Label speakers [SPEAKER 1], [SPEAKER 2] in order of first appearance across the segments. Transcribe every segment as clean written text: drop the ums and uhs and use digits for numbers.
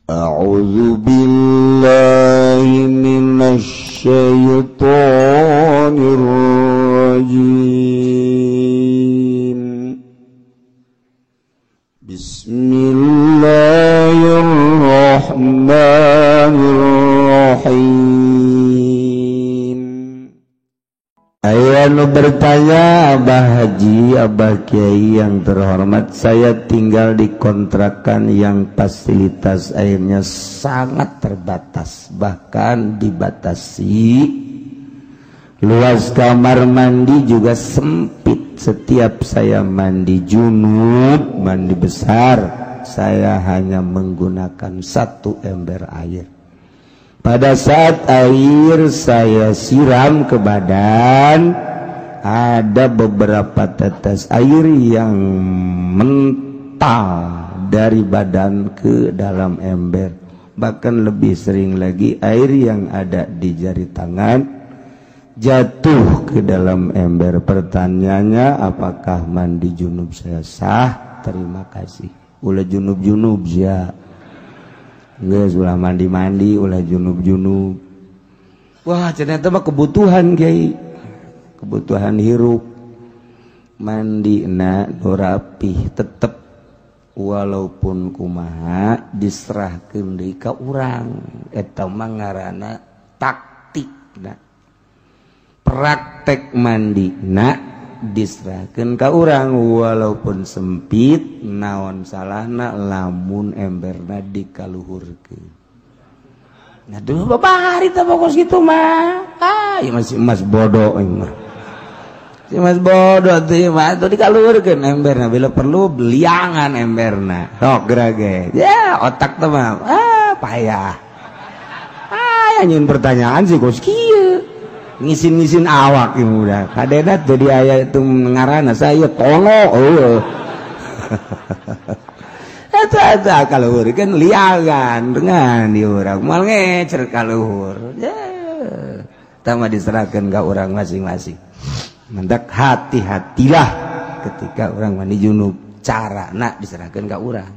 [SPEAKER 1] A'udzu billahi minasy syaithanir rajim. Bismillahirrahmanirrahim. Aya nu bertanya, Abah Haji, Abah Kiai yang terhormat, saya tinggal di kontrakan yang fasilitas airnya sangat terbatas, bahkan dibatasi. Luas kamar mandi juga sempit. Setiap saya mandi junub, mandi besar, saya hanya menggunakan 1 ember air. Pada saat air saya siram ke badan, ada beberapa tetes air yang mental dari badan ke dalam ember. Bahkan lebih sering lagi air yang ada di jari tangan jatuh ke dalam ember. Pertanyaannya, apakah mandi junub saya sah? Terima kasih. Ulah junub-junub ya. Geus ulah mandi-mandi, ulah junub-junub. Wah, ternyata mah kebutuhan Kiai. Kebutuhan hirup. Mandina nu rapih tetep walaupun kumaha diserahkeun deui ka urang. Eta mah ngaranna taktikna. Praktek mandina diserahkeun ka urang walaupun sempit, naon salahna lamun emberna dikaluhurkeun. Nah dulu babari teh pokos kitu mah. Ieu masih emas bodoh ieu mah. Si emas bodoh teh mah tuh dikaluhurkeun emberna bila perlu liangan emberna. Sok gerage. Ya otak teh mah payah. Nyieun pertanyaan sih kos kieu. Ngisin-ngisin awak ini udah kadena tuh di ayat itu ngarana saya tono eta kaluhur kan liangan dengan di urang mal ngecer kaluhur ya tama diserahkan ke orang masing-masing. Mendak hati-hatilah ketika orang mandi junub, cara nak diserahkan ke orang.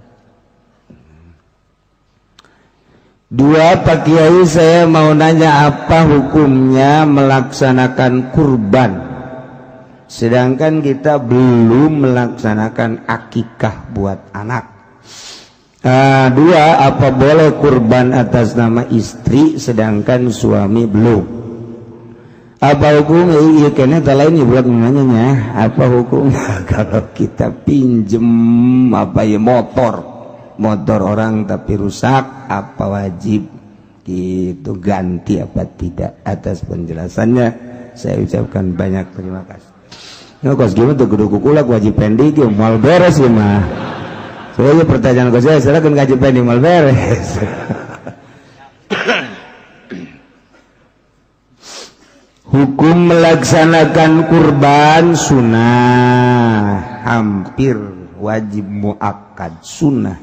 [SPEAKER 1] 2, Pak Kiai, saya mau nanya apa hukumnya melaksanakan kurban sedangkan kita belum melaksanakan akikah buat anak. 2, apa boleh kurban atas nama istri sedangkan suami belum? Apa hukum iya kena lain buat namanya? Apa hukumnya kalau kita pinjem apa ya motor orang tapi rusak, apa wajib gitu ganti apa tidak? Atas penjelasannya saya ucapkan banyak terima kasih. Nah, kos gimana tuh kudu kukulak wajib pendik ya mal beres ya mah. Soalnya pertanyaan kos saya kan wajib pendik mal beres. Hukum melaksanakan kurban sunnah, hampir wajib muakkad sunnah.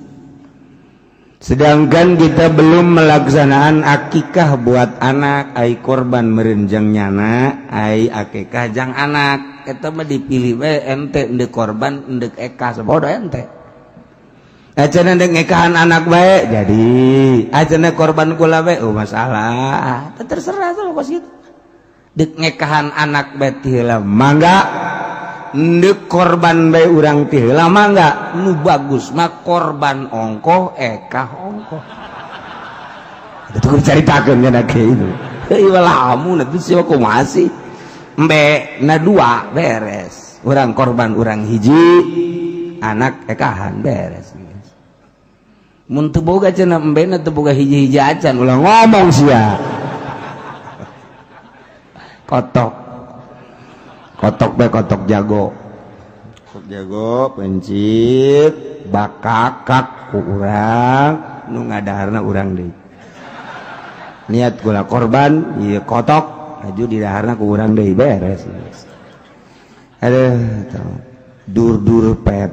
[SPEAKER 1] Sedangkan kita belum melaksanakan akikah buat anak, ai korban merenjang nyana, ai akikah jang anak. Eta mah dipilih we ente endek korban endek eka sabodo ente. Acan endek ngekahan anak bae jadi acan korban kula we masalah. Terserah tuh kos gitu. Dek ngekahan anak bae ti heula mangga. Ndek korban bae urang teh lama enggak nu bagus mah korban ongkoh ekah ongkoh itu kudu caritakeun nya kieu itu ieu lamun atuh sieu kumaha sih embe na 2 beres urang korban urang hiji anak ekahan beres mun teu boga cenah embe na teu boga hiji-hiji acan ulah ngomong sia kotok bae kotok jago pencit bakakak ku urang nu ngadaharna urang deui niat kula korban ieu kotok aju di daharna ku urang deui beres aduh dur pet.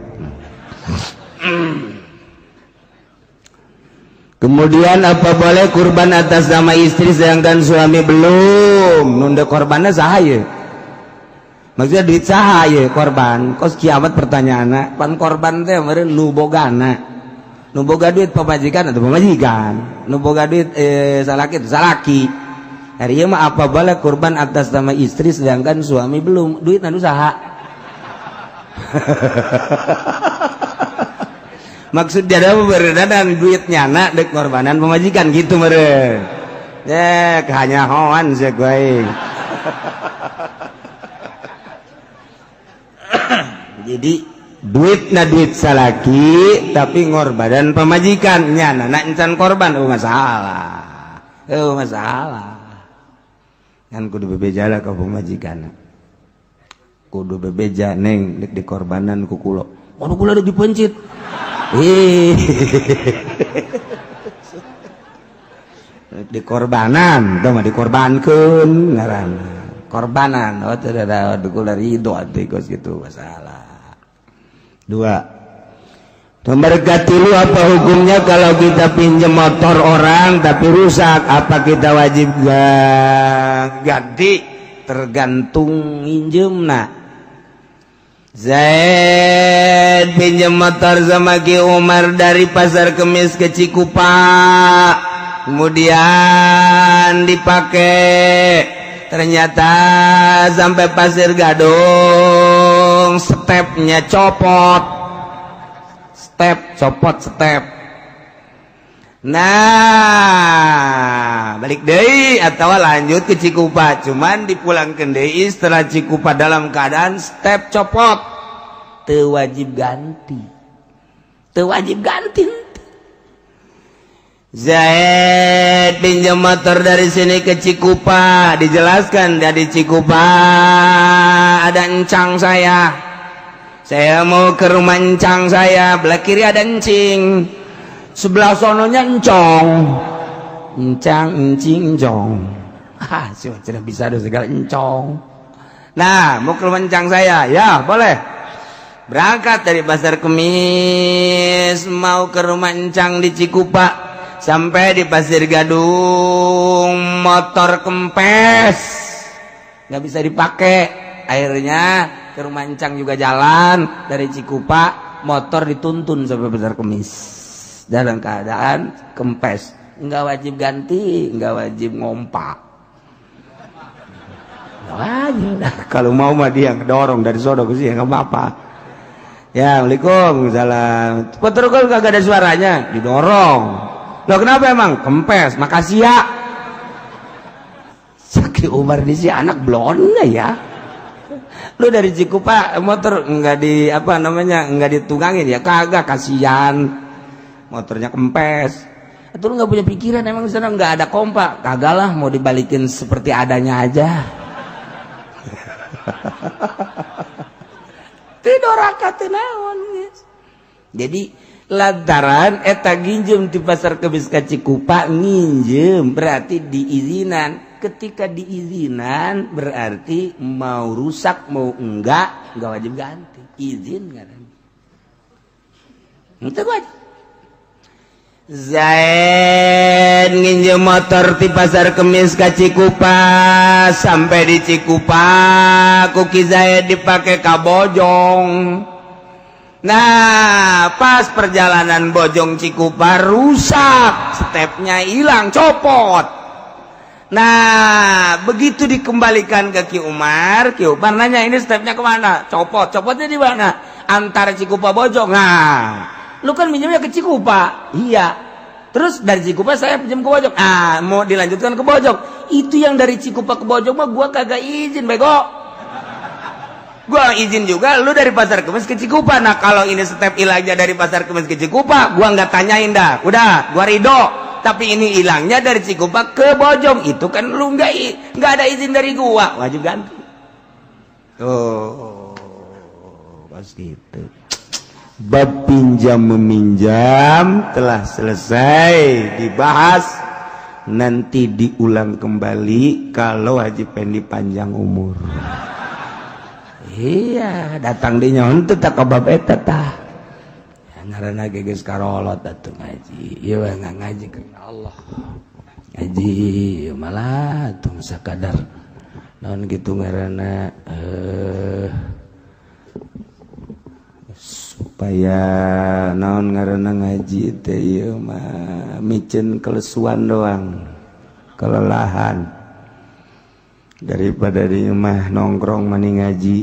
[SPEAKER 1] Kemudian apa boleh kurban atas nama istri sedangkan suami belum? Nunda korbannya saha ye? Maksudnya duit saha ye korban? Kos kiamat pertanyaanna pan korban teh meureun nu bogana nu boga duit pamajikan atau pamajikan, nu boga duit salaki itu salaki. Hari ieu mah apa bala kurban atas nama istri sedangkan suami belum, duit anu saha. Maksud dia ada beredadan duitnya anak dek korbanan pemajikan gitu meureun. Hanya hoan sih gue. Jadi duit salaki tapi ngorbanan pemajikan nyana encan korban masalah kan kudu bebeja lah ka pemajikan kudu bebeja neng dek di korbanan ku kulo anu kula dek dipencit di korbanan teu mah dikorbankeun ngaranna korbanan teu ada kula ridho atuh gitu masalah. 2. Nomor 3 apa hukumnya kalau kita pinjam motor orang tapi rusak, apa kita wajib ganti? Tergantung injemna. Zaid pinjam motor sama Ki Umar dari Pasar Kemis ke Cikupa, kemudian dipakai, ternyata sampai Pasir Gadung stepnya copot, step. Nah, balik deui atau lanjut ke Cikupa, cuman dipulangkeun deui setelah Cikupa dalam keadaan step copot, teu wajib ganti. Zaid pinjam motor dari sini ke Cikupa, dijelaskan dari Cikupa ada encang saya mau ke rumah encang saya, belah kiri ada encing, sebelah sononya encong, encong. Sudah bisa ada segala encong. Nah, mau ke rumah encang saya, ya boleh. Berangkat dari Pasar Kemis, mau ke rumah encang di Cikupa, sampai di Pasir Gadung, motor kempes, nggak bisa dipakai. Akhirnya ke rumah encang juga jalan dari Cikupa, motor dituntun sampai Pasar Kemis dalam keadaan kempes. Nggak wajib ganti, nggak wajib ngompak. Nggak wajib. Kalau mau mah dia dorong dari sono ke sini nggak apa-apa. Ya, Waalaikumsalam. Betul kagak ada suaranya, didorong. Loh kenapa emang? Kempes, makasih ya. Saki Umar di si anak blonde ya. Lu dari Cikupa motor enggak enggak ditungangin ya, kagak, kasihan motornya kempes. Itu lu nggak punya pikiran, emang di sana nggak ada kompak, kagak lah, mau dibalikin seperti adanya aja. Tidur akate naon guys. Jadi lantaran eta ginjem di Pasar Kemis ka Cikupa, nginjem berarti diizinan. Ketika diizinan berarti mau rusak mau enggak wajib ganti, izin kan. Itu wajib. Zaid nginjem motor di Pasar Kemis ka Cikupa, sampai di Cikupa kuki Zaid dipakai ka Bojong. Nah, pas perjalanan Bojong Cikupa rusak, stepnya hilang, copot. Nah, begitu dikembalikan ke Ki Umar nanya, ini stepnya kemana? Copotnya di mana? Antara Cikupa Bojong. Nah, lu kan minjemnya ke Cikupa. Iya. Terus dari Cikupa saya pinjam ke Bojong. Mau dilanjutkan ke Bojong. Itu yang dari Cikupa ke Bojong mah gua kagak izin, bego. Gua izin juga lu dari Pasar Kemis ke Cikupa. Nah, kalau ini step hilangnya dari Pasar Kemis ke Cikupa, gua nggak tanyain dah. Udah, gua ridho. Tapi ini hilangnya dari Cikupa ke Bojong, itu kan lu nggak ada izin dari gua, wajib ganti. Pas gitu. Bab pinjam meminjam telah selesai dibahas, nanti diulang kembali kalau Haji Pendi panjang umur. Iya, datang di nyon teh tak bab eta tah. Ngaranna geus karolot atuh ngaji. Ieu nggak ngaji karena Allah. Ngaji malah tuh sakadar naon gitu ngaranna supaya naon ngaranna ngaji teh ieu mah micen kelesuan doang kelelahan daripada di rumah nongkrong mani ngaji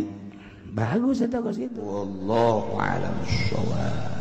[SPEAKER 1] bagus eta kos kitu wallahu a'lam bissawab.